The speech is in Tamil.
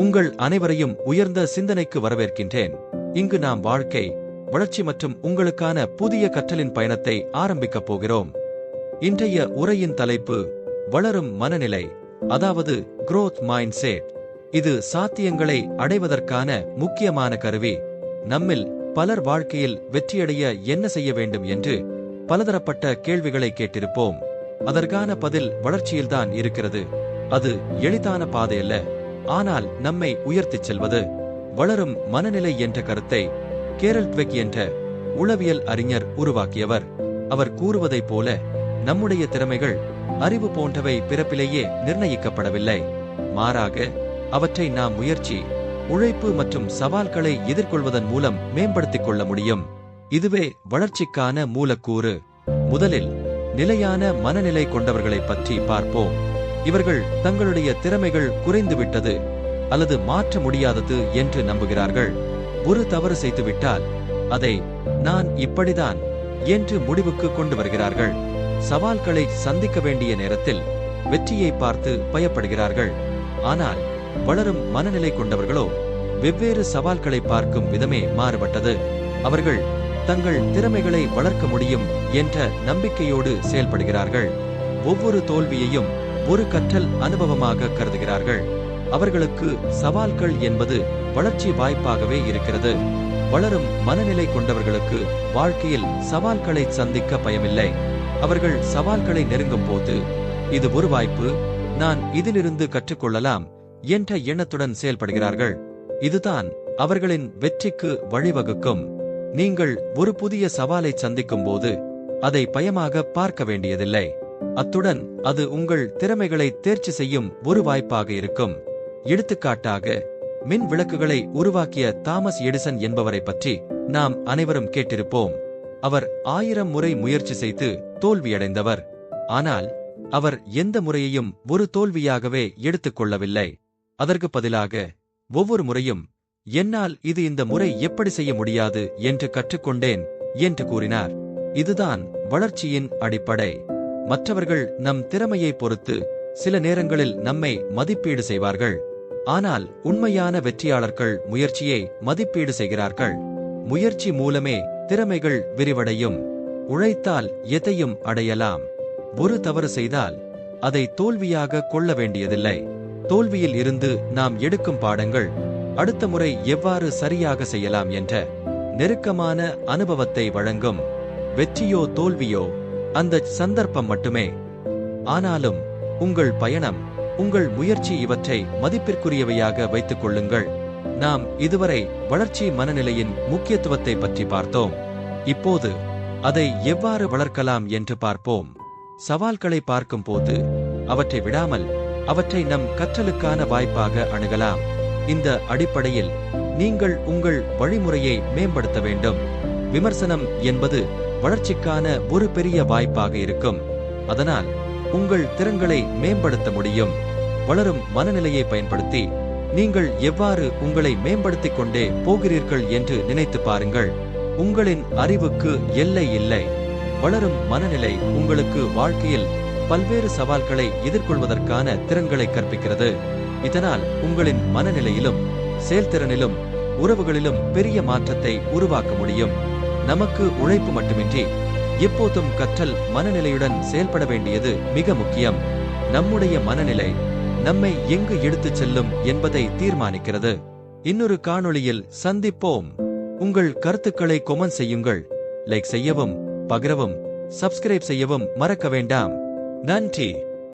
உங்கள் அனைவரையும் உயர்ந்த சிந்தனைக்கு வரவேற்கின்றேன். இங்கு நாம் வாழ்க்கை, வளர்ச்சி மற்றும் உங்களுக்கான புதிய கற்றலின் பயணத்தை ஆரம்பிக்கப் போகிறோம். இன்றைய உரையின் தலைப்பு வளரும் மனநிலை, அதாவது growth mindset. இது சாத்தியங்களை அடைவதற்கான முக்கியமான கருவி. நம்மில் பலர் வாழ்க்கையில் வெற்றியடைய என்ன செய்ய வேண்டும் என்று பலதரப்பட்ட கேள்விகளை கேட்டிருப்போம். அதற்கான பதில் வளர்ச்சியில்தான் இருக்கிறது. அது எளிதான பாதையல்ல, ஆனால் நம்மை உயர்த்திச் செல்வது. வளரும் மனநிலை என்ற கருத்தை கேரல் ட்வெக் என்ற உளவியல் அறிஞர் உருவாக்கியவர். அவர் கூறுவதைப் போல, நம்முடைய திறமைகள், அறிவு போன்றவை பிறப்பிலேயே நிர்ணயிக்கப்படவில்லை. மாறாக அவற்றை நாம் முயற்சி, உழைப்பு மற்றும் சவால்களை எதிர்கொள்வதன் மூலம் மேம்படுத்திக் கொள்ள முடியும். இதுவே வளர்ச்சிக்கான மூலக்கூறு. முதலில் நிலையான மனநிலை கொண்டவர்களைப் பற்றி பார்ப்போம். இவர்கள் தங்களுடைய திறமைகள் குறைந்துவிட்டது அல்லது மாற்ற முடியாதது என்று நம்புகிறார்கள். ஒரு தவறு செய்துவிட்டால் அதை நான் இப்படிதான் என்று முடிவுக்கு கொண்டு வருகிறார்கள். சவால்களை சந்திக்க வேண்டிய நேரத்தில் வெற்றியை பார்த்து பயப்படுகிறார்கள். ஆனால் வளரும் மனநிலை கொண்டவர்களோ வெவ்வேறு சவால்களை பார்க்கும் விதமே மாறுபட்டது. அவர்கள் தங்கள் திறமைகளை வளர்க்க முடியும் என்ற நம்பிக்கையோடு செயல்படுகிறார்கள். ஒவ்வொரு தோல்வியையும் ஒரு கற்றல் அனுபவமாக கருதுகிறார்கள். அவர்களுக்கு சவால்கள் என்பது வளர்ச்சி வாய்ப்பாகவே இருக்கிறது. வளரும் மனநிலை கொண்டவர்களுக்கு வாழ்க்கையில் சவால்களை சந்திக்க பயமில்லை. அவர்கள் சவால்களை நெருங்கும் போது, இது ஒரு வாய்ப்பு, நான் இதிலிருந்து கற்றுக்கொள்ளலாம் என்ற எண்ணத்துடன் செயல்படுகிறார்கள். இதுதான் அவர்களின் வெற்றிக்கு வழிவகுக்கும். நீங்கள் ஒரு புதிய சவாலை சந்திக்கும் போது அதை பயமாக பார்க்க வேண்டியதில்லை. அத்துடன் அது உங்கள் திறமைகளை தேர்ச்சி செய்யும் ஒரு வாய்ப்பாக இருக்கும். எடுத்துக்காட்டாக, மின் விளக்குகளை உருவாக்கிய தாமஸ் எடிசன் என்பவரை பற்றி நாம் அனைவரும் கேட்டிருப்போம். அவர் 1000 முறை முயற்சி செய்து தோல்வியடைந்தவர். ஆனால் அவர் எந்த முறையையும் ஒரு தோல்வியாகவே எடுத்துக்கொள்ளவில்லை. அதற்கு பதிலாக ஒவ்வொரு முறையும், என்னால் இது இந்த முறை எப்படி செய்ய முடியாது என்று கற்றுக்கொண்டேன் என்று கூறினார். இதுதான் வளர்ச்சியின் அடிப்படை. மற்றவர்கள் நம் திறமையை பொறுத்து சில நேரங்களில் நம்மை மதிப்பீடு செய்வார்கள். ஆனால் உண்மையான வெற்றியாளர்கள் முயற்சியை மதிப்பீடு செய்கிறார்கள். முயற்சி மூலமே திறமைகள் விரிவடையும். உழைத்தால் எதையும் அடையலாம். ஒரு தவறு செய்தால் அதை தோல்வியாக கொள்ள வேண்டியதில்லை. தோல்வியில் இருந்து நாம் எடுக்கும் பாடங்கள் அடுத்த முறை எவ்வாறு சரியாக செய்யலாம் என்ற நெருக்கமான அனுபவத்தை வழங்கும். வெற்றியோ தோல்வியோ அந்த சந்தர்ப்பம் மட்டுமே. ஆனாலும் உங்கள் பயணம், உங்கள் முயற்சி இவற்றை மதிப்பிற்குரியவையாக வைத்துக் கொள்ளுங்கள். நாம் இதுவரை வளர்ச்சி மனநிலையின் முக்கியத்துவத்தை பற்றி பார்த்தோம். இப்போது அதை எவ்வாறு வளர்க்கலாம் என்று பார்ப்போம். சவால்களை பார்க்கும் போது அவற்றை விடாமல் அவற்றை நம் கற்றலுக்கான வாய்ப்பாக அணுகலாம். இந்த அடிப்படையில் நீங்கள் உங்கள் வழிமுறையை மேம்படுத்த வேண்டும். விமர்சனம் என்பது வளர்ச்சிக்கான ஒரு பெரிய வாய்ப்பாக இருக்கும். அதனால் உங்கள் திறன்களை மேம்படுத்த முடியும். வளரும் மனநிலையை பயன்படுத்தி நீங்கள் எவ்வாறு உங்களை மேம்படுத்திக் கொண்டே போகிறீர்கள் என்று நினைத்து பாருங்கள். உங்களின் அறிவுக்கு எல்லை இல்லை. வளரும் மனநிலை உங்களுக்கு வாழ்க்கையில் பல்வேறு சவால்களை எதிர்கொள்வதற்கான திறன்களை கற்பிக்கிறது. இதனால் உங்களின் மனநிலையிலும் செயல்திறனிலும் உறவுகளிலும் பெரிய மாற்றத்தை உருவாக்க முடியும். நமக்கு உழைப்பு மட்டுமின்றி எப்போதும் கற்றல் மனநிலையுடன் செயல்பட வேண்டியது மிக முக்கியம். நம்முடைய மனநிலை நம்மை எங்கு எடுத்துச் செல்லும் என்பதை தீர்மானிக்கிறது. இன்னொரு காணொளியில் சந்திப்போம். உங்கள் கருத்துக்களை கொமெண்ட் செய்யுங்கள். லைக் செய்யவும், பகிரவும், சப்ஸ்கிரைப் செய்யவும் மறக்க வேண்டாம். நன்றி.